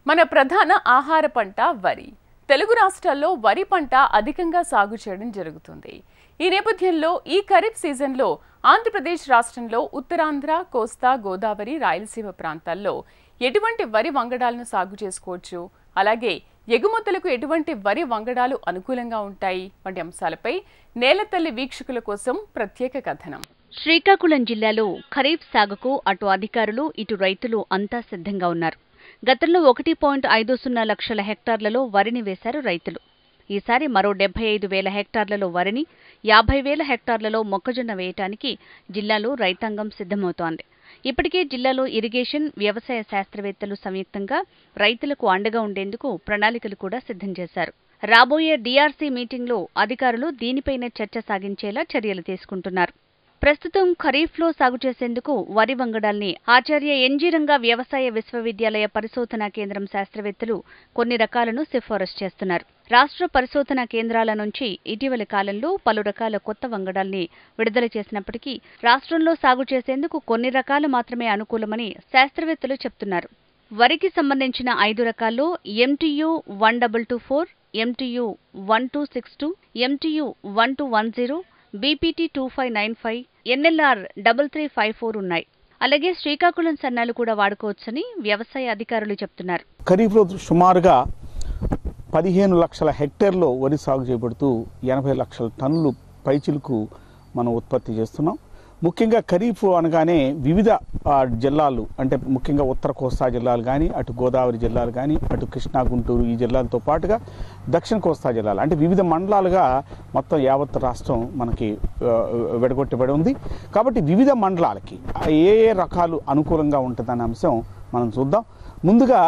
మన ప్రధాన ఆహార పంట వరి. తెలుగు రాష్ట్రాల్లో వరి పంట అధికంగా సాగు చేయడం జరుగుతుంది. ఈ నేపథ్యంలో ఈ ఖరీఫ్ సీజన్లో ఆంధ్రప్రదేశ్ రాష్ట్రంలో ఉత్తరాంధ్ర, కోస్తా, గోదావరి, రాయలసీమ ప్రాంతాల్లో ఎటువంటి వరి వంగడాలను సాగు చేసుకోవచ్చు, అలాగే ఎగుమతులకు ఎటువంటి వరి వంగడాలు అనుకూలంగా ఉంటాయి వంటి అంశాలపై నేలతల్లి వీక్షకుల కోసం ప్రత్యేక కథనం. శ్రీకాకుళం జిల్లాలో ఖరీఫ్ సాగుకు అటు అధికారులు ఇటు రైతులు అంతా సిద్ధంగా ఉన్నారు. గతంలో 1.50 లక్షల హెక్టార్లలో వరిని వేశారు రైతులు. ఈసారి మరో 75,000 హెక్టార్లలో వరిని, 50,000 హెక్టార్లలో మొక్కజొన్న వేయటానికి జిల్లాలో రైతాంగం సిద్ధమవుతోంది. ఇప్పటికే జిల్లాలో ఇరిగేషన్, వ్యవసాయ శాస్త్రవేత్తలు సంయుక్తంగా రైతులకు అండగా ఉండేందుకు ప్రణాళికలు కూడా సిద్ధం చేశారు. రాబోయే డీఆర్సీ మీటింగ్లో అధికారులు దీనిపైనే చర్చ సాగించేలా చర్యలు తీసుకుంటున్నారు. ప్రస్తుతం ఖరీఫ్లో సాగు చేసేందుకు వరి వంగడాల్ని ఆచార్య ఎన్జీ రంగా వ్యవసాయ విశ్వవిద్యాలయ పరిశోధనా కేంద్రం శాస్త్రవేత్తలు కొన్ని రకాలను సిఫారసు చేస్తున్నారు. రాష్ట్ర పరిశోధనా కేంద్రాల నుంచి ఇటీవలి కాలంలో పలు రకాల కొత్త వంగడాల్ని విడుదల చేసినప్పటికీ రాష్ట్రంలో సాగు చేసేందుకు కొన్ని రకాలు మాత్రమే అనుకూలమని శాస్త్రవేత్తలు చెప్తున్నారు. వరికి సంబంధించిన 5 రకాల్లో MTU 1224, MTU 1262, MTU 1210, BPT 2595, NLR 3354 ఉన్నాయి. అలాగే శ్రీకాకుళం సన్నాలు కూడా వాడుకోవచ్చని వ్యవసాయ అధికారులు చెప్తున్నారు. ఖరీఫ్లో సుమారుగా 15 లక్షల హెక్టేర్లో వరి సాగు చేయబడుతూ 80 లక్షల టన్నులు పైచిలకు మనం ఉత్పత్తి చేస్తున్నాం. ముఖ్యంగా ఖరీఫ్ అనగానే వివిధ జిల్లాలు, అంటే ముఖ్యంగా ఉత్తర కోస్తా జిల్లాలు కానీ, అటు గోదావరి జిల్లాలు కానీ, అటు కృష్ణా, గుంటూరు ఈ జిల్లాలతో పాటుగా దక్షిణ కోస్తా జిల్లాలు, అంటే వివిధ మండలాలుగా మొత్తం యావత్ రాష్ట్రం మనకి విడగొట్టబడి ఉంది. కాబట్టి వివిధ మండలాలకి ఏ రకాలు అనుకూలంగా ఉంటుందనే అంశం మనం చూద్దాం. ముందుగా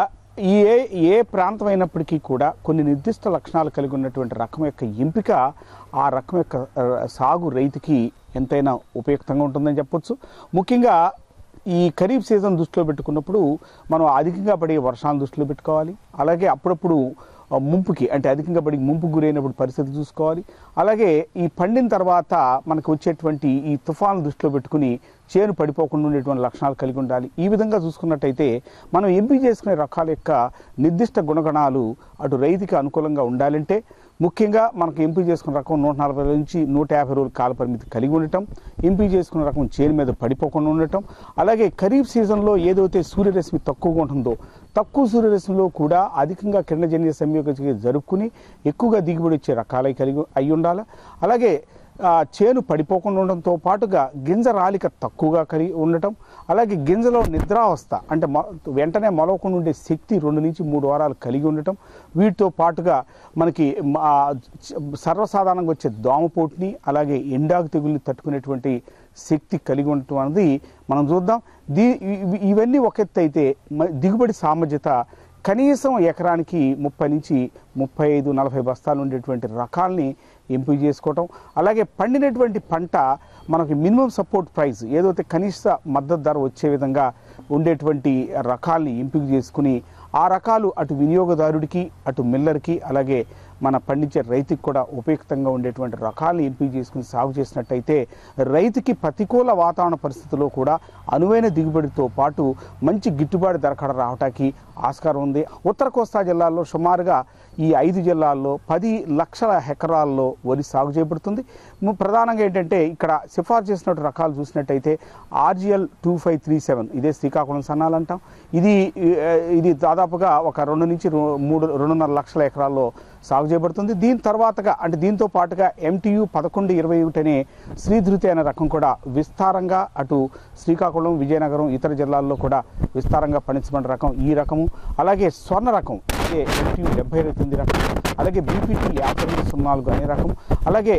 ఏ ప్రాంతం అయినప్పటికీ కూడా కొన్ని నిర్దిష్ట లక్షణాలు కలిగి ఉన్నటువంటి రకం యొక్క ఎంపిక ఆ రకం యొక్క సాగు రైతుకి ఎంతైనా ఉపయుక్తంగా ఉంటుందని చెప్పొచ్చు. ముఖ్యంగా ఈ ఖరీఫ్ సీజన్ దృష్టిలో పెట్టుకున్నప్పుడు మనం అధికంగా పడే వర్షాలను దృష్టిలో పెట్టుకోవాలి. అలాగే అప్పుడప్పుడు ముంపుకి, అంటే అధికంగా పడి ముంపుకు గురైనప్పుడు పరిస్థితి చూసుకోవాలి. అలాగే ఈ పండిన తర్వాత మనకు వచ్చేటువంటి ఈ తుఫాను దృష్టిలో పెట్టుకుని చేను పడిపోకుండా ఉండేటువంటి లక్షణాలు కలిగి ఉండాలి. ఈ విధంగా చూసుకున్నట్టయితే మనం ఎంపిక చేసుకునే రకాల యొక్క నిర్దిష్ట గుణగణాలు అటు రైతుకి అనుకూలంగా ఉండాలంటే ముఖ్యంగా మనకు ఎంపిక చేసుకున్న రకం 140 నుంచి 150 రోజుల కాల పరిమితి కలిగి ఉండటం, ఎంపిక చేసుకున్న రకం చేను మీద పడిపోకుండా ఉండటం, అలాగే ఖరీఫ్ సీజన్లో ఏదైతే సూర్యరశ్మి తక్కువగా ఉంటుందో తక్కువ సూర్యరశ్మిలో కూడా అధికంగా కిరణజన్య సంయోగ జరుపుకుని ఎక్కువగా దిగుబడి వచ్చే రకాలై కలిగి అయి ఉండాలి. అలాగే చేను పడిపోకుండా ఉండటంతో పాటుగా గింజ రాలిక తక్కువగా కలిగి ఉండటం, అలాగే గింజలో నిద్రావస్థ, అంటే వెంటనే మొలవకుండా ఉండే శక్తి 2 నుంచి 3 వారాలు కలిగి ఉండటం, వీటితో పాటుగా మనకి సర్వసాధారణంగా వచ్చే దోమపోటుని అలాగే ఎండాకు తెగుల్ని తట్టుకునేటువంటి శక్తి కలిగి ఉండటం అనేది మనం చూద్దాం. ఇవన్నీ ఒక ఎత్తు అయితే దిగుబడి సామర్థ్యత కనీసం ఎకరానికి 30 నుంచి 35-40 బస్తాలు ఉండేటువంటి రకాలని ఎంపిక చేసుకోవటం, అలాగే పండినటువంటి పంట మనకి మినిమం సపోర్ట్ ప్రైస్ ఏదైతే కనీస మద్దతు ధర వచ్చే విధంగా ఉండేటువంటి రకాలని ఎంపిక చేసుకుని ఆ రకాలు అటు వినియోగదారుడికి, అటు మిల్లర్కి, అలాగే మన పండించే రైతుకి కూడా ఉపయుక్తంగా ఉండేటువంటి రకాలను ఎంపిక చేసుకుని సాగు చేసినట్టయితే రైతుకి ప్రతికూల వాతావరణ పరిస్థితుల్లో కూడా అనువైన దిగుబడితో పాటు మంచి గిట్టుబాటు ధర కూడా రావడానికి ఆస్కారం ఉంది. ఉత్తర కోస్తా జిల్లాల్లో సుమారుగా ఈ 5 జిల్లాల్లో 10 లక్షల ఎకరాల్లో వరి సాగు చేయబడుతుంది. ప్రధానంగా ఏంటంటే ఇక్కడ సిఫార్సు చేసినట్టు రకాలు చూసినట్టయితే RGL 2537, ఇదే శ్రీకాకుళం సన్నాలు అంటాం. ఇది దాదాపుగా ఒక 2 నుంచి 2.5 లక్షల ఎకరాల్లో సాగు చేయబడుతుంది. దీని తర్వాతగా అంటే దీంతో పాటుగా MTU 1121 అనే శ్రీధృతి అనే రకం కూడా విస్తారంగా అటు శ్రీకాకుళం, విజయనగరం ఇతర జిల్లాల్లో కూడా విస్తారంగా పండించబడిన రకం ఈ రకము. అలాగే స్వర్ణ రకం అదే MTU 79 రకం, అలాగే BPT 5204 అనే రకం, అలాగే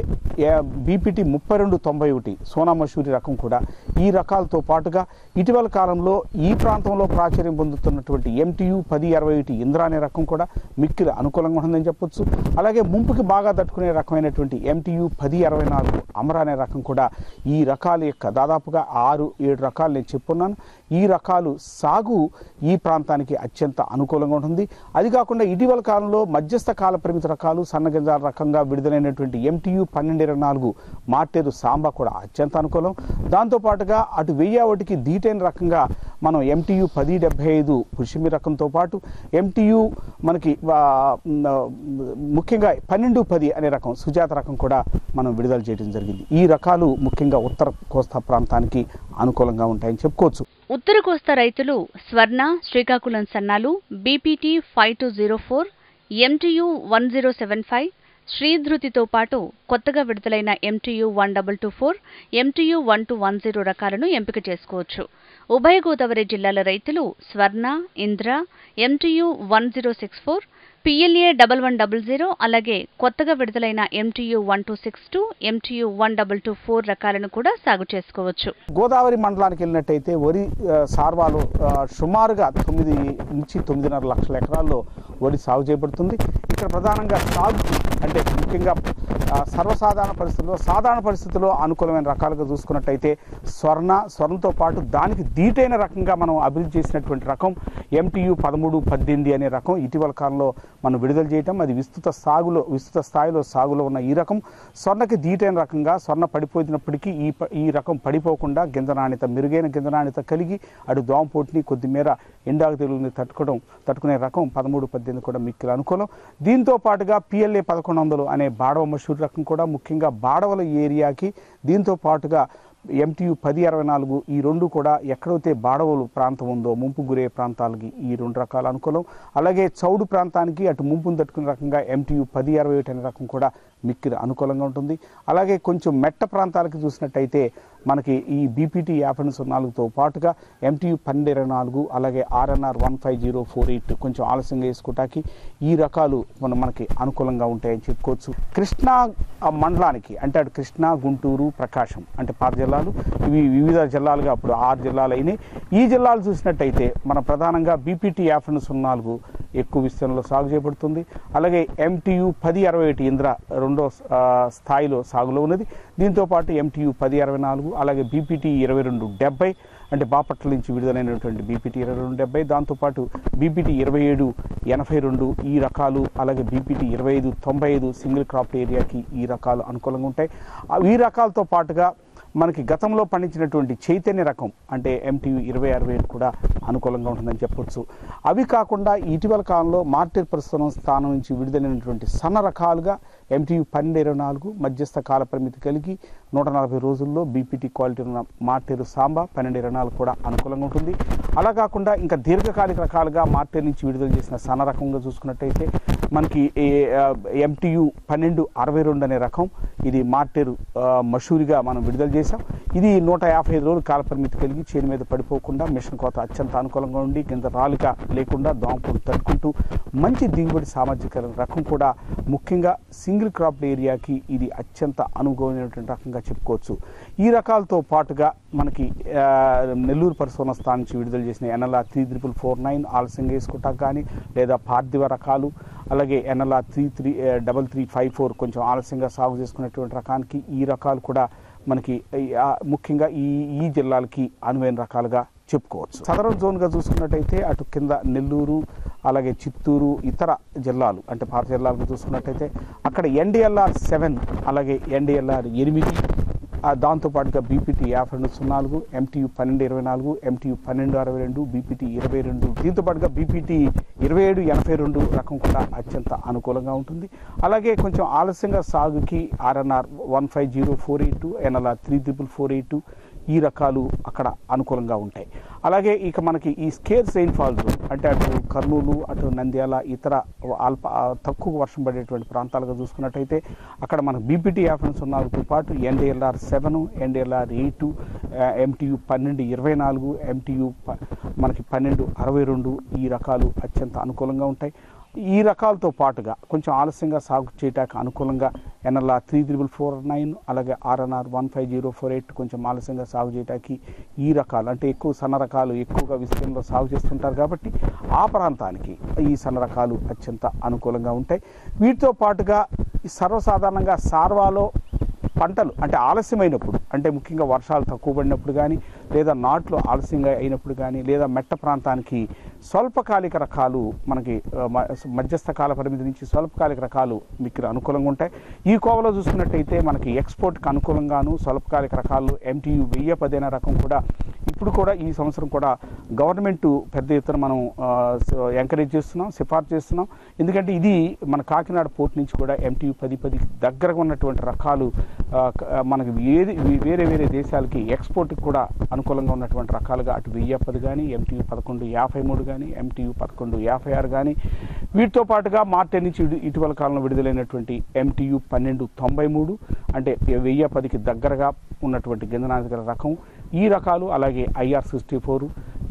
BPT 3291 సోనా మసూరి రకం కూడా ఈ రకాలతో పాటుగా ఇటీవల కాలంలో ఈ ప్రాంతంలో ప్రాచుర్యం పొందుతున్నటువంటి MTU 1021 ఇంద్ర అనే రకం కూడా మిక్కిలి అనుకూలంగా ఉంటుందని చెప్పొచ్చు. అలాగే ముంపుకి బాగా తట్టుకునే రకమైనటువంటి MTU 1064 అమర అనే రకం కూడా ఈ రకాల యొక్క దాదాపుగా 6-7 రకాలు నేను చెప్పున్నాను. ఈ రకాలు సాగు ఈ ప్రాంతానికి అత్యంత అనుకూలంగా ఉంటుంది. అది కాకుండా ఇటీవల కాలంలో మధ్యస్థ కాల పరిమిత రకాలు సన్నగింజాల రకంగా విడుదలైనటువంటి MTU 1224 మార్టేరు సాంబా కూడా అత్యంత అనుకూలం. దాంతోపాటుగా అటు 1001కి దీటైన రకంగా మనం MTU 1075 పుష్యమి రకంతో పాటు MTU మనకి ముఖ్యంగా 1210 అనే రకం సుజాత రకం కూడా మనం విడుదల చేయడం జరిగింది. ఈ రకాలు ముఖ్యంగా ఉత్తర కోస్తా ప్రాంతానికి అనుకూలంగా ఉంటాయని చెప్పుకోవచ్చు. ఉత్తర కోస్తా రైతులు స్వర్ణ, శ్రీకాకుళం సన్నాలు, BPT 5204, MTU 1075, శ్రీధృతితో పాటు కొత్తగా విడుదలైన MTU 1224, MTU 1210 రకాలను ఎంపిక చేసుకోవచ్చు. ఉభయ గోదావరి జిల్లాల రైతులు స్వర్ణ, ఇంద్ర, MTU 1064, PLA 1100, అలాగే కొత్తగా విడుదలైన MTU 1262, MTU 1224 రకాలను కూడా సాగు చేసుకోవచ్చు. గోదావరి మండలానికి వెళ్ళినట్టయితే వరి సార్వాలో సుమారుగా 9 నుంచి 9.5 లక్షల ఎకరాల్లో వరి సాగు చేయబడుతుంది. ఇక్కడ ప్రధానంగా సాగుకి అంటే ముఖ్యంగా సాధారణ పరిస్థితుల్లో అనుకూలమైన రకాలుగా చూసుకున్నట్టయితే స్వర్ణతో పాటు దానికి దీటైన రకంగా మనం అభివృద్ధి చేసినటువంటి రకం MTU 1318 అనే రకం ఇటీవల కాలంలో మనం విడుదల చేయటం, అది విస్తృత స్థాయిలో సాగులో ఉన్న ఈ రకం స్వర్ణకి దీటైన రకంగా స్వర్ణ పడిపోయినప్పటికీ ఈ రకం పడిపోకుండా మెరుగైన గింజ నాణ్యత కలిగి అటు దోమపోటుని కొద్దిమేర ఎండాకు తెగులుని తట్టుకునే రకం 1318 కూడా మిక్కిలి అనుకూలం. దీంతో పాటుగా PLA 1100 అనే బాడవ మషూర్ రకం కూడా ముఖ్యంగా బాడవల ఏరియాకి, దీంతో పాటుగా MTU 1064 ఈ రెండు కూడా ఎక్కడైతే బాడవలు ప్రాంతం ఉందో ముంపు గురే ప్రాంతాలకి ఈ రెండు రకాల అనుకూలం. అలాగే చౌడు ప్రాంతానికి అటు ముంపును తట్టుకునే రకంగా MTU 1061 అనే రకం కూడా మిక్కిలి అనుకూలంగా ఉంటుంది. అలాగే కొంచెం మెట్ట ప్రాంతాలకు చూసినట్టయితే మనకి ఈ BPT 5004తో పాటుగా MTU 1224 అలాగే RNR 15048 కొంచెం ఆలస్యంగా వేసుకోవటానికి ఈ రకాలు మనకి అనుకూలంగా ఉంటాయని చెప్పుకోవచ్చు. కృష్ణా మండలానికి అంటే అటు కృష్ణా, గుంటూరు, ప్రకాశం అంటే 6 జిల్లాలు, ఇవి వివిధ జిల్లాలుగా అప్పుడు 6 జిల్లాలు అయినాయి. ఈ జిల్లాలు చూసినట్టయితే మన ప్రధానంగా BPT 5004 ఎక్కువ విస్తీర్ణంలో సాగు చేయబడుతుంది. అలాగే MTU 1061 ఇంద్ర రెండో స్థాయిలో సాగులో ఉన్నది. దీంతోపాటు MTU 1064 అలాగే BPT 2270 అంటే బాపట్ల నుంచి విడుదలైనటువంటి BPT 2270, దాంతోపాటు BPT 2782 ఈ రకాలు, అలాగే BPT 2595 సింగిల్ క్రాప్ ఏరియాకి ఈ రకాలు అనుకూలంగా ఉంటాయి. ఈ రకాలతో పాటుగా మనకి గతంలో పండించినటువంటి చైతన్య రకం అంటే MTU 2067 కూడా అనుకూలంగా ఉంటుందని చెప్పొచ్చు. అవి కాకుండా ఇటీవల కాలంలో మార్టేర్ ప్రస్తుతం స్థానం నుంచి విడుదలైనటువంటి సన్న రకాలుగా MTU 1224 మధ్యస్థ కాల పరిమితి కలిగి 140 రోజుల్లో BPT క్వాలిటీ ఉన్న మార్టేరు సాంబా 1224 కూడా అనుకూలంగా ఉంటుంది. అలా కాకుండా ఇంకా దీర్ఘకాలిక రకాలుగా మార్టేర్ నుంచి విడుదల చేసిన సన్న రకంగా చూసుకున్నట్టయితే మనకి MTU 1262 అనే రకం, ఇది మార్టేరు మషూరిగా మనం విడుదల చేసాం. ఇది 155 రోజులు కాల పరిమితి కలిగి చేను మీద పడిపోకుండా మిషన్ కోత అత్యంత అనుకూలంగా ఉండి కింద రాలిక లేకుండా దోమపోటు తట్టుకుంటూ మంచి దిగుబడి సామర్థ్య రకం కూడా ముఖ్యంగా సింగిల్ క్రాప్ ఏరియాకి ఇది అత్యంత అనుకూలమైనటువంటి రకంగా చెప్పుకోవచ్చు. ఈ రకాలతో పాటుగా మనకి నెల్లూరు పరిశోధన స్థానం నుంచి విడుదల చేసిన NLR 3449 ఆలస్యంగా వేసుకోవటానికి కానీ లేదా పార్థివ రకాలు, అలాగే NLR 3354 కొంచెం ఆలస్యంగా సాగు చేసుకునేటువంటి రకానికి ఈ రకాలు కూడా మనకి ముఖ్యంగా ఈ జిల్లాలకి అనువైన రకాలుగా చెప్పుకోవచ్చు. సదరన్ జోన్గా చూసుకున్నట్టయితే అటు కింద నెల్లూరు అలాగే చిత్తూరు ఇతర జిల్లాలు అంటే పాత జిల్లాలకు చూసుకున్నట్టయితే అక్కడ NDLR 7 అలాగే NDLR 8 దాంతోపాటుగా BPT 5204, MTU 1224, MTU 1262, BPT 22, దీంతోపాటుగా BPT 2782 రకం కూడా అత్యంత అనుకూలంగా ఉంటుంది. అలాగే కొంచెం ఆలస్యంగా సాగుకి RNR 15048, NLR 3448 ఈ రకాలు అక్కడ అనుకూలంగా ఉంటాయి. అలాగే ఇక మనకి ఈ స్కేర్స్ రెయిన్ఫాల్ జోన్ అంటే అటు కర్నూలు, అటు నంద్యాల ఇతర తక్కువ వర్షం పడేటువంటి ప్రాంతాలుగా చూసుకున్నట్టయితే అక్కడ మనకు BPT 5004తో పాటు NDLR 7, NDLR 8, MTU 1224, MTU మనకి 1262 ఈ రకాలు అత్యంత అనుకూలంగా ఉంటాయి. ఈ రకాలతో పాటుగా కొంచెం ఆలస్యంగా సాగు చేయటానికి అనుకూలంగా NLR 3449 అలాగే RNR 15048 కొంచెం ఆలస్యంగా సాగు చేయటానికి ఈ రకాలు అంటే ఎక్కువ సన్న రకాలు ఎక్కువగా విస్తీర్ణంలో సాగు చేస్తుంటారు కాబట్టి ఆ ప్రాంతానికి ఈ సన్న రకాలు అత్యంత అనుకూలంగా ఉంటాయి. వీటితో పాటుగా సర్వసాధారణంగా సార్వాలో పంటలు అంటే ఆలస్యమైనప్పుడు, అంటే ముఖ్యంగా వర్షాలు తక్కువ పడినప్పుడు కానీ, లేదా నాట్లు ఆలస్యంగా అయినప్పుడు కానీ, లేదా మెట్ట ప్రాంతానికి స్వల్పకాలిక రకాలు మనకి మధ్యస్థ కాల పరిమితి నుంచి స్వల్పకాలిక రకాలు మీకు అనుకూలంగా ఉంటాయి. ఈ కోవలో చూసుకున్నట్టయితే మనకి ఎక్స్పోర్ట్కి అనుకూలంగాను స్వల్పకాలిక రకాలు MTU 1010 అనే రకం కూడా ఇప్పుడు కూడా ఈ సంవత్సరం కూడా గవర్నమెంట్ పెద్ద ఎత్తున మనం ఎంకరేజ్ చేస్తున్నాం, సిఫార్సు చేస్తున్నాం. ఎందుకంటే ఇది మన కాకినాడ పోర్ట్ నుంచి కూడా MTU 1010 దగ్గరగా ఉన్నటువంటి రకాలు మనకి వేరే వేరే దేశాలకి ఎక్స్పోర్ట్కి కూడా అనుకూలంగా ఉన్నటువంటి రకాలుగా అటు 1010 కానీ, MTU 1153 కానీ, MTU 1156 కానీ, వీటితో పాటుగా మార్చి నుంచి ఇటీవల కాలంలో విడుదలైనటువంటి MTU 1293 అంటే 1010కి దగ్గరగా ఉన్నటువంటి గింజనాధిక రకం, ఈ రకాలు అలాగే IR64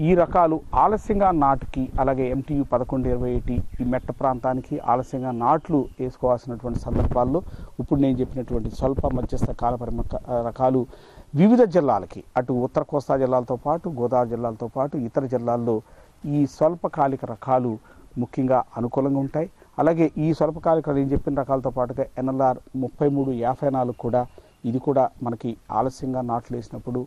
ఈ రకాలు ఆలస్యంగా నాటుకి, అలాగే MTU 1128 ఈ మెట్ట ప్రాంతానికి ఆలస్యంగా నాట్లు వేసుకోవాల్సినటువంటి సందర్భాల్లో ఇప్పుడు నేను చెప్పినటువంటి స్వల్ప మధ్యస్థ కాలపరిమ రకాలు వివిధ జిల్లాలకి, అటు ఉత్తర కోస్తా జిల్లాలతో పాటు గోదావరి జిల్లాలతో పాటు ఇతర జిల్లాల్లో ఈ స్వల్పకాలిక రకాలు ముఖ్యంగా అనుకూలంగా ఉంటాయి. అలాగే ఈ స్వల్పకాలిక నేను చెప్పిన రకాలతో పాటుగా NLR 3354 కూడా, ఇది కూడా మనకి ఆలస్యంగా నాట్లు వేసినప్పుడు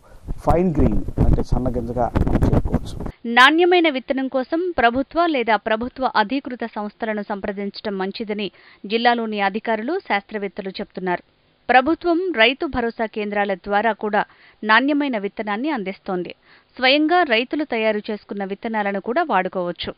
ఫైన్ గ్రెయిన్ అంటే సన్నగింజగా మనం చెప్పుకోవచ్చు. నాణ్యమైన విత్తనం కోసం ప్రభుత్వ లేదా ప్రభుత్వ అధీకృత సంస్థలను సంప్రదించడం మంచిదని జిల్లాలోని అధికారులు, శాస్త్రవేత్తలు చెబుతున్నారు. ప్రభుత్వం రైతు భరోసా కేంద్రాల ద్వారా కూడా నాణ్యమైన విత్తనాన్ని అందిస్తోంది. స్వయంగా రైతులు తయారు చేసుకున్న విత్తనాలను కూడా వాడుకోవచ్చు.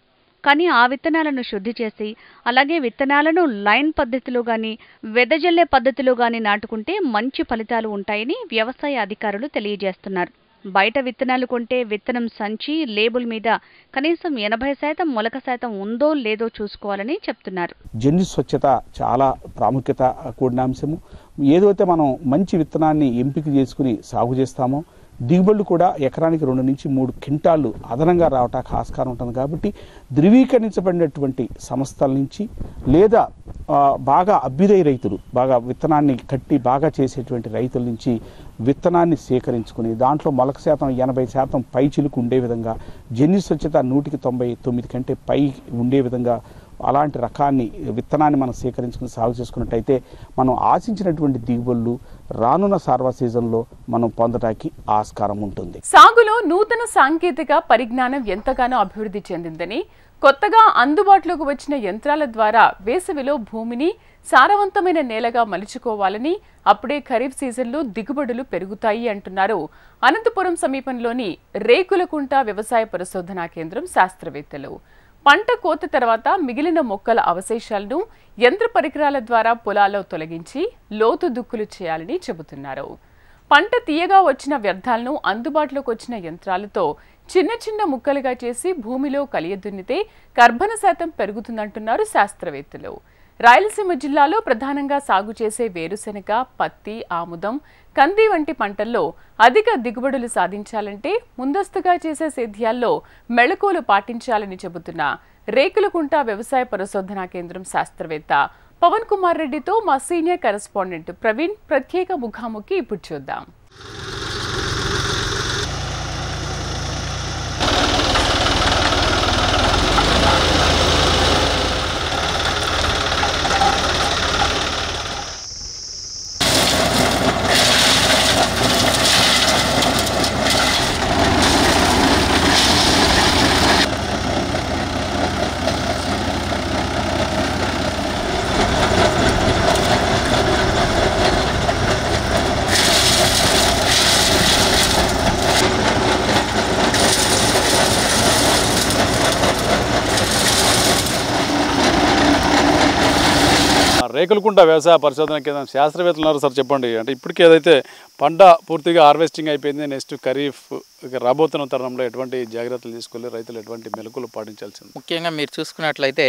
కానీ ఆ విత్తనాలను శుద్ధి చేసి, అలాగే విత్తనాలను లైన్ పద్ధతిలో గాని, వెదజల్లే పద్ధతిలో గాని నాటుకుంటే మంచి ఫలితాలు ఉంటాయని వ్యవసాయ అధికారులు తెలియజేస్తున్నారు. బయట విత్తనాలు కొంటే విత్తనం సంచి, లేబుల్ మీద కనీసం 80% మొలక శాతం ఉందో లేదో చూసుకోవాలని చెప్తున్నారు. జన్యు స్వచ్ఛత చాలా ప్రాముఖ్యత కూడిన అంశము. ఏదైతే మనం మంచి విత్తనాన్ని ఎంపిక చేసుకుని సాగు చేస్తామో దిగుబడులు కూడా ఎకరానికి 2 నుంచి 3 క్వింటాళ్ళు అదనంగా రావటానికి ఆస్కారం ఉంటుంది. కాబట్టి ధృవీకరించబడినటువంటి సంస్థల నుంచి లేదా బాగా అభ్యుదయ రైతులు, బాగా విత్తనాన్ని కట్టి బాగా చేసేటువంటి రైతుల నుంచి విత్తనాన్ని సేకరించుకుని దాంట్లో మొలక శాతం 80% పై చిలుకు ఉండే విధంగా, జన్యు స్వచ్ఛత 100కి 99 కంటే పై ఉండే విధంగా అలాంటి రకాన్ని విత్తనాన్ని మనం సేకరించుకుని సాగు చేసుకున్నట్టయితే మనం ఆశించినటువంటి దిగుబడులు రానున్న సార్వా సీజన్లో మనం పొందడానికి ఆస్కారం ఉంటుంది. సాగులో నూతన సాంకేతిక పరిజ్ఞానం ఎంతగానో అభివృద్ధి చెందిందని, కొత్తగా అందుబాటులోకి వచ్చిన యంత్రాల ద్వారా వేసవిలో భూమిని సారవంతమైన నేలగా మలుచుకోవాలని, అప్పుడే ఖరీఫ్ సీజన్లో దిగుబడులు పెరుగుతాయి అంటున్నారు అనంతపురం సమీపంలోని రేకులకుంట వ్యవసాయ పరిశోధనా కేంద్రం శాస్త్రవేత్తలు. పంట కోత తర్వాత మిగిలిన మొక్కల అవశేషాలను యంత్ర పరికరాల ద్వారా పొలాల్లో తొలగించి లోతు దుక్కులు చేయాలని చెబుతున్నారు. పంట తీయగా వచ్చిన వ్యర్థాలను అందుబాటులోకి వచ్చిన యంత్రాలతో చిన్న చిన్న ముక్కలుగా చేసి భూమిలో కలియదున్నితే కర్బన శాతం పెరుగుతుందంటున్నారు శాస్త్రవేత్తలు. రాయలసీమ జిల్లాలో ప్రధానంగా సాగు చేసే వేరుశెనగ, పత్తి, ఆముదం, కంది వంటి పంటల్లో అధిక దిగుబడులు సాధించాలంటే ముందస్తుగా చేసే సేద్యాల్లో మెళకువలు పాటించాలని చెబుతున్న రేకులకుంట వ్యవసాయ పరిశోధనా కేంద్రం శాస్త్రవేత్త పవన్ కుమార్ రెడ్డితో మా సీనియర్ కరెస్పాండెంట్ ప్రవీణ్ ప్రత్యేక ముఖాముఖి ఇప్పుడు చూద్దాం. రేకులకుంట వ్యవసాయ పరిశోధన కేంద్రం శాస్త్రవేత్తలు ఉన్నారు. సార్ చెప్పండి, అంటే ఇప్పటికి ఏదైతే పంట పూర్తిగా హార్వెస్టింగ్ అయిపోయింది, నెక్స్ట్ ఖరీఫ్ రాబోతున్న తరుణంలో ఎటువంటి జాగ్రత్తలు తీసుకోవాలి, రైతులు ఎటువంటి మెలకువలు పాటించాల్సింది? ముఖ్యంగా మీరు చూసుకున్నట్లయితే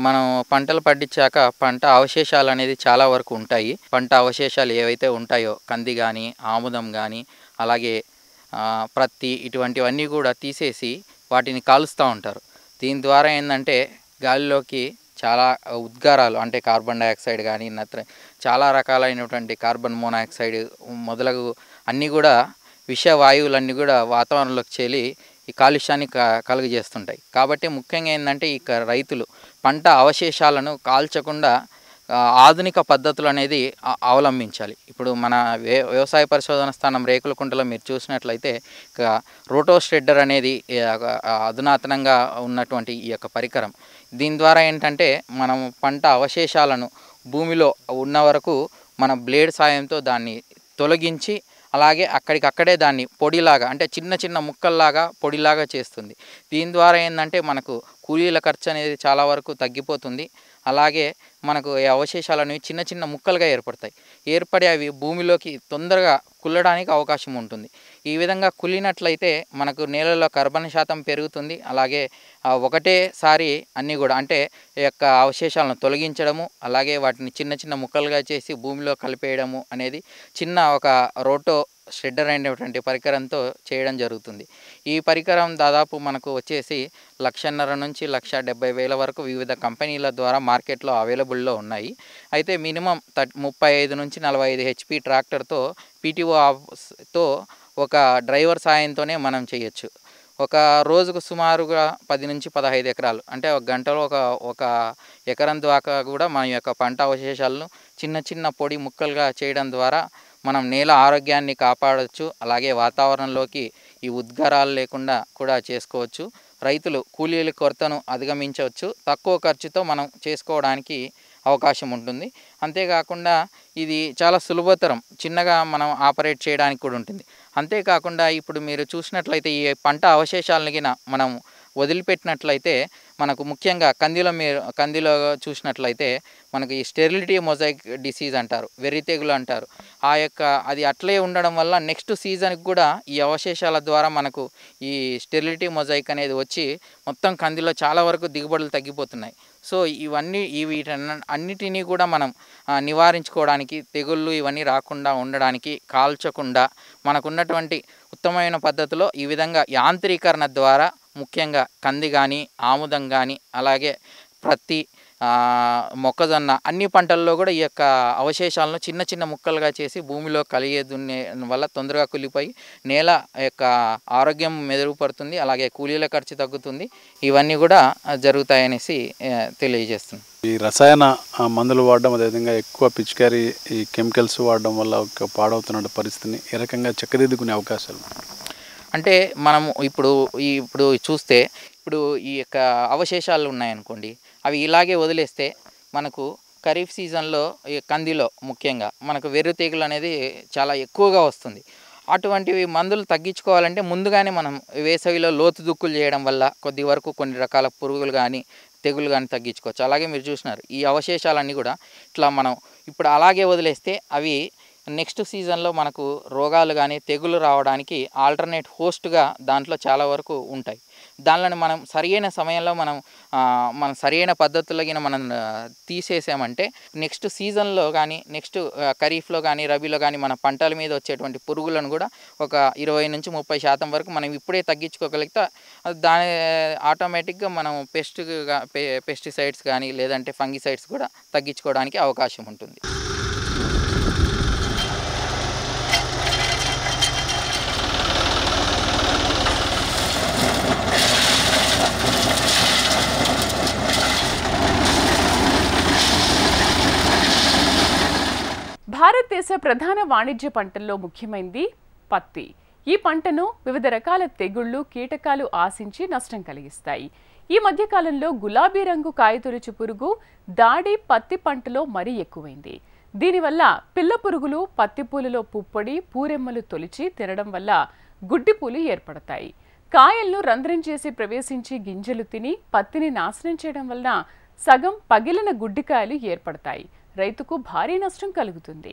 మనం పంటలు పండించాక పంట అవశేషాలు అనేది చాలా వరకు ఉంటాయి. పంట అవశేషాలు ఏవైతే ఉంటాయో కంది కానీ, ఆముదం కానీ, అలాగే ప్రత్తి, ఇటువంటివన్నీ కూడా తీసేసి వాటిని కాలుస్తూ ఉంటారు. దీని ద్వారా ఏంటంటే గాలిలోకి చాలా ఉద్గారాలు అంటే కార్బన్ డైఆక్సైడ్ కానీ, చాలా రకాలైనటువంటి కార్బన్ మోనాక్సైడ్ మొదలగు అన్నీ కూడా విషవాయువులన్నీ కూడా వాతావరణంలోకి చేరి ఈ కాలుష్యాన్ని కలుగజేస్తుంటాయి. కాబట్టి ముఖ్యంగా ఏంటంటే ఈ రైతులు పంట అవశేషాలను కాల్చకుండా ఆధునిక పద్ధతులు అనేది అవలంబించాలి. ఇప్పుడు మన వ్యవసాయ పరిశోధన స్థానం రేకులకుంటలో మీరు చూసినట్లయితే రోటో స్ట్రెడ్డర్ అనేది అధునాతనంగా ఉన్నటువంటి ఈ యొక్క పరికరం. దీని ద్వారా ఏంటంటే మనం పంట అవశేషాలను భూమిలో ఉన్న వరకు మన బ్లేడ్ సాయంతో దాన్ని తొలగించి అలాగే అక్కడికక్కడే దాన్ని పొడిలాగా అంటే చిన్న చిన్న ముక్కల్లాగా పొడిలాగా చేస్తుంది. దీని ద్వారా ఏంటంటే మనకు కూలీల ఖర్చు అనేది చాలా వరకు తగ్గిపోతుంది. అలాగే మనకు ఈ అవశేషాలు అనేవి చిన్న చిన్న ముక్కలుగా ఏర్పడి అవి భూమిలోకి తొందరగా కుల్లడానికి అవకాశం ఉంటుంది. ఈ విధంగా కుల్లినట్లయితే మనకు నేలలో కార్బన్ శాతం పెరుగుతుంది. అలాగే ఒకటేసారి అన్నీ కూడా అంటే ఈ యొక్క అవశేషాలను తొలగించడము అలాగే వాటిని చిన్న చిన్న ముక్కలుగా చేసి భూమిలో కలిపేయడము అనేది చిన్న ఒక రోటో షెడ్డర్ అనేటువంటి పరికరంతో చేయడం జరుగుతుంది. ఈ పరికరం దాదాపు మనకు వచ్చేసి 1,50,000 నుంచి 1,70,000 వరకు వివిధ కంపెనీల ద్వారా మార్కెట్లో అవైలబుల్లో ఉన్నాయి. అయితే మినిమం 35 నుంచి 45 HP ట్రాక్టర్తో PTOతో ఒక డ్రైవర్ సాయంతోనే మనం చేయొచ్చు. ఒక రోజుకు సుమారుగా 10 నుంచి 15 ఎకరాలు అంటే ఒక గంటలో ఒక ఎకరం దాకా కూడా మన యొక్క పంట అవశేషాలను చిన్న చిన్న పొడి ముక్కలుగా చేయడం ద్వారా మనం నేల ఆరోగ్యాన్ని కాపాడవచ్చు. అలాగే వాతావరణంలోకి ఈ ఉద్గారాలు లేకుండా కూడా చేసుకోవచ్చు. రైతులు కూలీల కొరతను అధిగమించవచ్చు. తక్కువ ఖర్చుతో మనం చేసుకోవడానికి అవకాశం ఉంటుంది. అంతేకాకుండా ఇది చాలా సులభతరం, చిన్నగా మనం ఆపరేట్ చేయడానికి కూడా ఉంటుంది. అంతేకాకుండా ఇప్పుడు మీరు చూసినట్లయితే ఈ పంట అవశేషాలను మనం వదిలిపెట్టినట్లయితే మనకు ముఖ్యంగా కందిలో చూసినట్లయితే మనకు ఈ స్టెరిలిటీ మొజాయిక్ డిసీజ్ అంటారు, వెర్రి తెగులు అంటారు. అది అట్లే ఉండడం వల్ల నెక్స్ట్ సీజన్కి కూడా ఈ అవశేషాల ద్వారా మనకు ఈ స్టెరిలిటీ మొజాయిక్ అనేది వచ్చి మొత్తం కందిలో చాలా వరకు దిగుబడులు తగ్గిపోతున్నాయి. సో వీటన్నిటినీ కూడా మనం నివారించుకోవడానికి, తెగుళ్ళు ఇవన్నీ రాకుండా ఉండడానికి, కాల్చకుండా మనకున్నటువంటి ఉత్తమమైన పద్ధతిలో ఈ విధంగా యాంత్రీకరణ ద్వారా ముఖ్యంగా కంది కానీ, ఆముదం కానీ, అలాగే ప్రత్తి, మొక్కజొన్న అన్ని పంటల్లో కూడా ఈ యొక్క అవశేషాలను చిన్న చిన్న ముక్కలుగా చేసి భూమిలో కలిగేదున్నే వల్ల తొందరగా కుళ్ళిపోయి నేల యొక్క ఆరోగ్యం మెరుగుపడుతుంది. అలాగే కూలీల ఖర్చు తగ్గుతుంది. ఇవన్నీ కూడా జరుగుతాయనేసి తెలియజేస్తుంది. ఈ రసాయన మందులు వాడడం, అదేవిధంగా ఎక్కువ పిచికారీ ఈ కెమికల్స్ వాడడం వల్ల ఒక పాడవుతున్న పరిస్థితిని ఏ రకంగా చక్కదిద్దుకునే అవకాశాలు అంటే మనము ఇప్పుడు చూస్తే ఇప్పుడు ఈ యొక్క అవశేషాలు ఉన్నాయనుకోండి, అవి ఇలాగే వదిలేస్తే మనకు ఖరీఫ్ సీజన్లో ఈ కందిలో ముఖ్యంగా మనకు వెర్రి తెగులు అనేది చాలా ఎక్కువగా వస్తుంది. అటువంటివి మందులు తగ్గించుకోవాలంటే ముందుగానే మనం వేసవిలో లోతు దుక్కులు చేయడం వల్ల కొద్ది వరకు కొన్ని రకాల పురుగులు కానీ తెగులు కానీ తగ్గించుకోవచ్చు. అలాగే మీరు చూసినారు ఈ అవశేషాలన్నీ కూడా ఇట్లా మనం ఇప్పుడు అలాగే వదిలేస్తే అవి నెక్స్ట్ సీజన్లో మనకు రోగాలు కానీ తెగులు రావడానికి ఆల్టర్నేట్ హోస్ట్గా దాంట్లో చాలా వరకు ఉంటాయి. దానిని మనం సరియైన సమయంలో మనం సరియైన పద్ధతుల్లో మనం తీసేసామంటే నెక్స్ట్ సీజన్లో కానీ నెక్స్ట్ ఖరీఫ్లో కానీ రబీలో కానీ మన పంటల మీద వచ్చేటువంటి పురుగులను కూడా ఒక 20 నుంచి 30% వరకు మనం ఇప్పుడే తగ్గించుకోగలిగితే దాని ఆటోమేటిక్గా మనం పెస్టిసైడ్స్ కానీ లేదంటే ఫంగిసైడ్స్ కూడా తగ్గించుకోవడానికి అవకాశం ఉంటుంది. భారతదేశ ప్రధాన వాణిజ్య పంటల్లో ముఖ్యమైనది పత్తి. ఈ పంటను వివిధ రకాల తెగుళ్లు, కీటకాలు ఆశించి నష్టం కలిగిస్తాయి. ఈ మధ్యకాలంలో గులాబీ రంగు కాయతొలుచు పురుగు దాడి పత్తి పంటలో మరీ ఎక్కువైంది. దీనివల్ల పిల్ల పురుగులు పత్తి పూలలో పుప్పొడి, పూరెమ్మలు తొలిచి తినడం వల్ల గుడ్డిపూలు ఏర్పడతాయి. కాయలను రంధ్రం చేసి ప్రవేశించి గింజలు తిని పత్తిని నాశనం చేయడం వల్ల సగం పగిలిన గుడ్డికాయలు ఏర్పడతాయి. రైతుకు భారీ నష్టం కలుగుతుంది.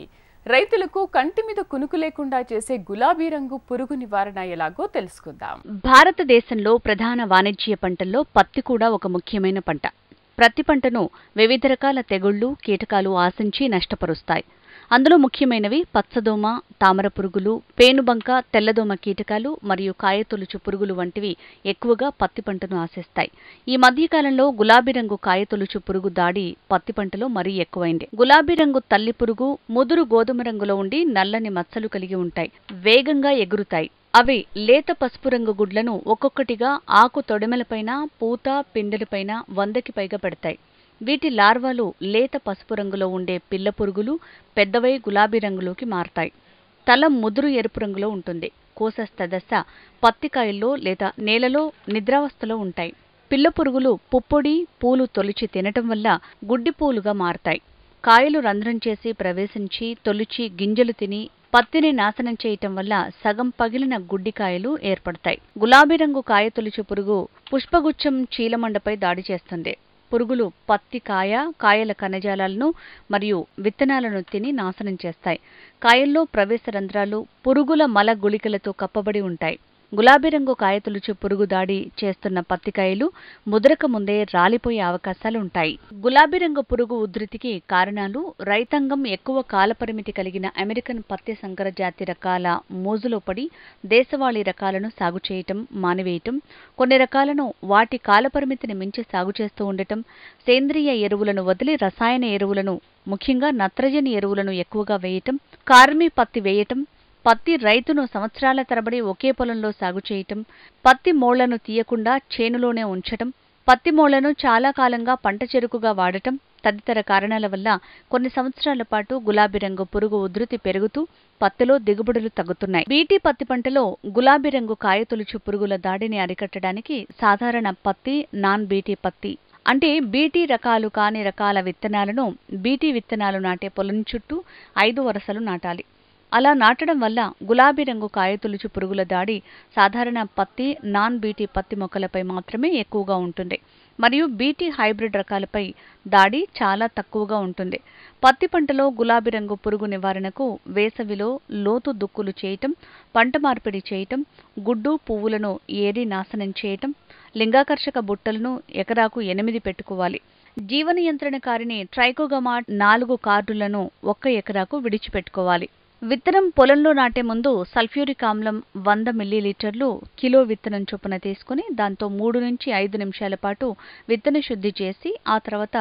రైతులకు కంటి మీద కునుకు లేకుండా చేసే గులాబీ రంగు పురుగు నివారణ ఎలాగో తెలుసుకుందాం. భారతదేశంలో ప్రధాన వాణిజ్య పంటల్లో పత్తి కూడా ఒక ముఖ్యమైన పంట. ప్రతి పంటను వివిధ రకాల తెగుళ్లు, కీటకాలు ఆశించి నష్టపరుస్తాయి. అందులో ముఖ్యమైనవి పచ్చదోమ, తామర పురుగులు, పేనుబంక, తెల్లదోమ కీటకాలు మరియు కాయతొలుచు పురుగులు వంటివి ఎక్కువగా పత్తి పంటను ఆశిస్తాయి. ఈ మధ్యకాలంలో గులాబీ రంగు కాయతొలుచు పురుగు దాడి పత్తి పంటలో మరీ ఎక్కువైంది. గులాబీ రంగు తల్లి పురుగు ముదురు గోధుమ రంగులో ఉండి నల్లని మచ్చలు కలిగి ఉంటాయి. వేగంగా ఎగురుతాయి. అవి లేత పసుపు రంగు గుడ్లను ఒక్కొక్కటిగా ఆకు తొడిమలపైన, పూత, పిందెలపైన 100కి పైగా పెడతాయి. వీటి లార్వాలు లేత పసుపు రంగులో ఉండే పిల్ల పురుగులు పెద్దవై గులాబీ రంగులోకి మారతాయి. తల ముదురు ఎరుపు రంగులో ఉంటుంది. కోశస్థ దశ పత్తికాయల్లో లేదా నేలలో నిద్రావస్థలో ఉంటాయి. పిల్ల పురుగులు పుప్పొడి పూలు తొలిచి తినటం వల్ల గుడ్డి పూలుగా మారతాయి. కాయలు రంధ్రం చేసి ప్రవేశించి తొలిచి గింజలు తిని పత్తిని నాశనం చేయటం వల్ల సగం పగిలిన గుడ్డికాయలు ఏర్పడతాయి. గులాబీ రంగు కాయ తొలిచి పురుగు పుష్పగుచ్చం చీలమండపై దాడి చేస్తుంది. పురుగులు పత్తి కాయల కణజాలాలను మరియు విత్తనాలను తిని నాశనం చేస్తాయి. కాయల్లో ప్రవేశ రంధ్రాలు పురుగుల మల గుళికలతో కప్పబడి ఉంటాయి. గులాబీ రంగు కాయ తొలిచి పురుగు దాడి చేస్తున్న పత్తికాయలు ముదరక ముందే రాలిపోయే అవకాశాలు ఉంటాయి. గులాబీ రంగు పురుగు ఉధృతికి కారణాలు రైతాంగం ఎక్కువ కాలపరిమితి కలిగిన అమెరికన్ పత్తి సంకర జాతి రకాల మోజులో పడి దేశవాళీ రకాలను సాగు చేయటం మానివేయటం, కొన్ని రకాలను వాటి కాలపరిమితిని మించి సాగు చేస్తూ ఉండటం, సేంద్రియ ఎరువులను వదిలి రసాయన ఎరువులను ముఖ్యంగా నత్రజని ఎరువులను ఎక్కువగా వేయటం, కార్మి పత్తి వేయటం, పత్తి రైతును సంవత్సరాల తరబడి ఒకే పొలంలో సాగు చేయటం, పత్తి మోళ్లను తీయకుండా చేనులోనే ఉంచటం, పత్తి మోళ్లను చాలా కాలంగా పంట చెరుకుగా వాడటం తదితర కారణాల వల్ల కొన్ని సంవత్సరాల పాటు గులాబీ రంగు పురుగు ఉధృతి పెరుగుతూ పత్తిలో దిగుబడులు తగ్గుతున్నాయి. బీటీ పత్తి పంటలో గులాబీ రంగు కాయతొలుచు పురుగుల దాడిని అరికట్టడానికి సాధారణ పత్తి, నాన్ బీటీ పత్తి అంటే బీటీ రకాలు కాని రకాల విత్తనాలను బీటీ విత్తనాలు నాటే పొలం చుట్టూ 5 వరుసలు నాటాలి. అలా నాటడం వల్ల గులాబీ రంగు కాయతొలుచు పురుగుల దాడి సాధారణ పత్తి, నాన్ బీటీ పత్తి మొక్కలపై మాత్రమే ఎక్కువగా ఉంటుంది మరియు బీటీ హైబ్రిడ్ రకాలపై దాడి చాలా తక్కువగా ఉంటుంది. పత్తి పంటలో గులాబీ రంగు పురుగు నివారణకు వేసవిలో లోతు దుక్కులు చేయటం, పంట మార్పిడి చేయటం, గుడ్డు పువ్వులను ఏరి నాశనం చేయటం, లింగాకర్షక బుట్టలను ఎకరాకు 8 పెట్టుకోవాలి. జీవ నియంత్రణకారిని ట్రైకోగమా 4 కార్డులను 1 ఎకరాకు విడిచిపెట్టుకోవాలి. విత్తనం పొలంలో నాటే ముందు సల్ఫ్యూరిక్ ఆమ్లం 100 మిల్లీలీటర్లు కిలో విత్తనం చొప్పున తీసుకుని దాంతో 3 నుంచి 5 నిమిషాల పాటు విత్తన శుద్ధి చేసి ఆ తర్వాత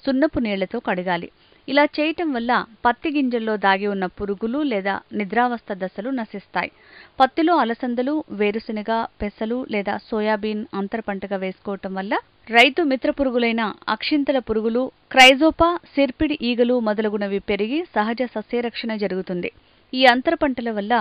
సున్నపు నీళ్లతో కడగాలి. ఇలా చేయటం వల్ల పత్తి గింజల్లో దాగి ఉన్న పురుగులు లేదా నిద్రావస్థ దశలు నశిస్తాయి. పత్తిలో అలసందలు, వేరుశెనగ, పెసలు లేదా సోయాబీన్ అంతర పంటగా వేసుకోవటం వల్ల రైతు మిత్ర పురుగులైన అక్షింతల పురుగులు, క్రైజోపా, సిర్పిడి ఈగలు మొదలగునవి పెరిగి సహజ సస్యరక్షణ జరుగుతుంది. ఈ అంతర పంటల వల్ల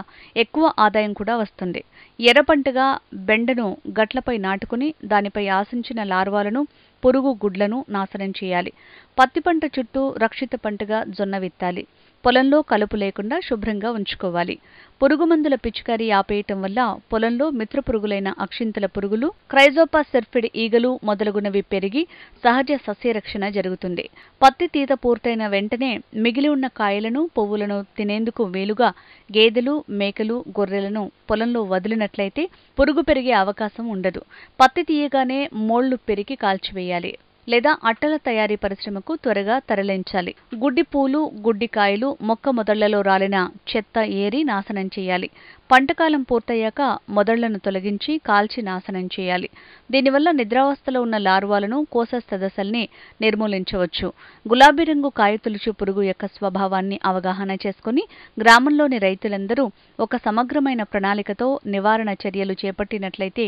ఎక్కువ ఆదాయం కూడా వస్తుంది. ఎర్ర పంటగా బెండను గట్లపై నాటుకుని దానిపై ఆశించిన లార్వాలను, పురుగు గుడ్లను నాశనం చేయాలి. పత్తి పంట చుట్టూ రక్షిత పంటగా జొన్న విత్తాలి. పొలంలో కలుపు లేకుండా శుభ్రంగా ఉంచుకోవాలి. పురుగు మందుల పిచికారీ ఆపేయటం వల్ల పొలంలో మిత్ర పురుగులైన అక్షింతల పురుగులు, క్రైజోపా సిర్పిడ్ ఈగలు మొదలగునవి పెరిగి సహజ సస్యరక్షణ జరుగుతుంది. పత్తి తీత పూర్తయిన వెంటనే మిగిలి ఉన్న కాయలను, పువ్వులను తినేందుకు వీలుగా గేదెలు, మేకలు, గొర్రెలను పొలంలో వదిలినట్లయితే పురుగు పెరిగే అవకాశం ఉండదు. పత్తి తీయగానే మోళ్లు పెరికి కాల్చివేయాలి లేదా అట్టల తయారీ పరిశ్రమకు త్వరగా తరలించాలి. గుడ్డి పూలు, గుడ్డి కాయలు, మొక్క మొదళ్లలో రాలిన చెత్త ఏరి నాశనం చేయాలి. పంటకాలం పూర్తయ్యాక మొదళ్లను తొలగించి కాల్చి నాశనం చేయాలి. దీనివల్ల నిద్రావస్థలో ఉన్న లార్వాలను, కోశస్థ దశల్ని నిర్మూలించవచ్చు. గులాబీ రంగు కాయతొలుచు పురుగు యొక్క స్వభావాన్ని అవగాహన చేసుకుని గ్రామంలోని రైతులందరూ ఒక సమగ్రమైన ప్రణాళికతో నివారణ చర్యలు చేపట్టినట్లయితే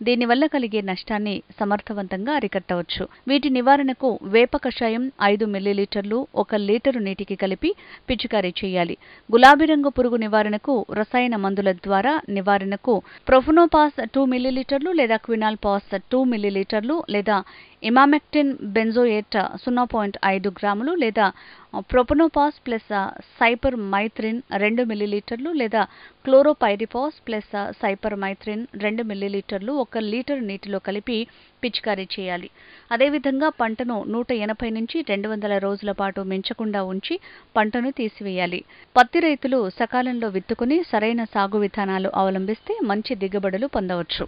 దీనివల్ల కలిగే నష్టాన్ని సమర్థవంతంగా అరికట్టవచ్చు. వీటి నివారణకు వేప కషాయం 5 మిల్లీలీటర్లు 1 లీటరు నీటికి కలిపి పిచికారీ చేయాలి. గులాబీ రంగు పురుగు నివారణకు రసాయన మందుల ద్వారా నివారణకు ప్రొఫెనోపాస్ 2 మిల్లీలీటర్లు లేదా క్వినాల్ పాస్ 2 మిల్లీలీటర్లు లేదా ఇమామెక్టిన్ బెంజోయేట్ 0.5 గ్రాములు లేదా ప్రొపనోపాస్ ప్లస్ సైపర్ మైథ్రిన్ 2 మిల్లీలీటర్లు లేదా క్లోరోపైరిఫాస్ ప్లస్ సైపర్ మైథ్రిన్ 2 మిల్లీలీటర్లు 1 లీటర్ నీటిలో కలిపి పిచికారీ చేయాలి. అదేవిధంగా పంటను 180 నుంచి 200 రోజుల పాటు మించకుండా ఉంచి పంటను తీసివేయాలి. పత్తి రైతులు సకాలంలో విత్తుకుని సరైన సాగు విధానాలు అవలంబిస్తే మంచి దిగుబడులు పొందవచ్చు.